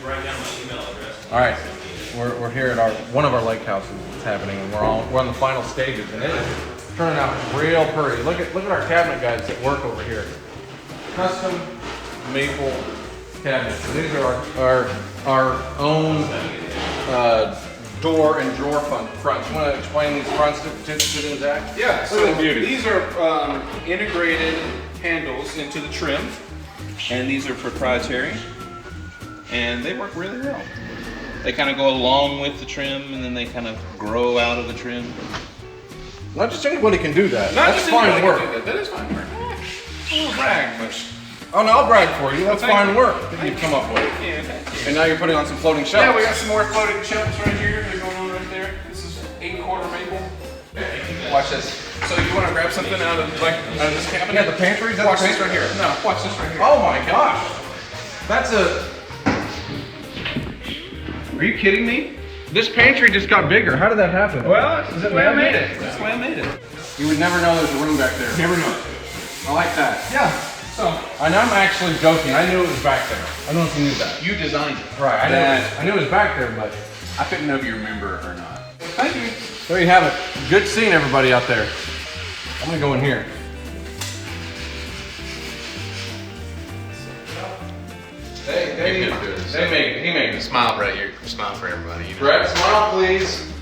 write down my email address. All right, we're here at one of our lake houses. It's happening, and we're on the final stages, and it is turning out real pretty. Look at our cabinet guys that work over here. Custom maple cabinets. So these are our own door and drawer fronts. You want to explain these fronts to them, Zach? Yeah. Look at the beauty. These are integrated handles into the trim, and these are proprietary, and they work really well. They kind of go along with the trim, and then they kind of grow out of the trim. Not just anybody can do that. Not That's just fine anybody work. can do that. That is fine work. A little brag, but Oh no, I'll brag for you. That's Thank fine you. work that you've come up with. yeah, thank you. And now you're putting on some floating shelves. Yeah, we got some more floating shelves right here. They're going on right there. This is 8-quarter maple. Watch this. So you want to grab something out of this cabinet? Yeah, the pantry. Watch this right here. No, watch this right here. Oh my gosh, that's a. Are you kidding me? This pantry just got bigger. How did that happen? Well, that's the way I made it. That's the way I made it. You would never know there's a room back there. Never know. I like that. Yeah. So And I'm actually joking. I knew it was back there. I don't know if you knew that. you designed it. Right. I knew it was back there, but I couldn't know if you remember or not. Thank you. there you have it. Good seeing everybody out there. I'm gonna go in here. He made it. Smile right here. Smile for everybody. You know? Brett, smile please.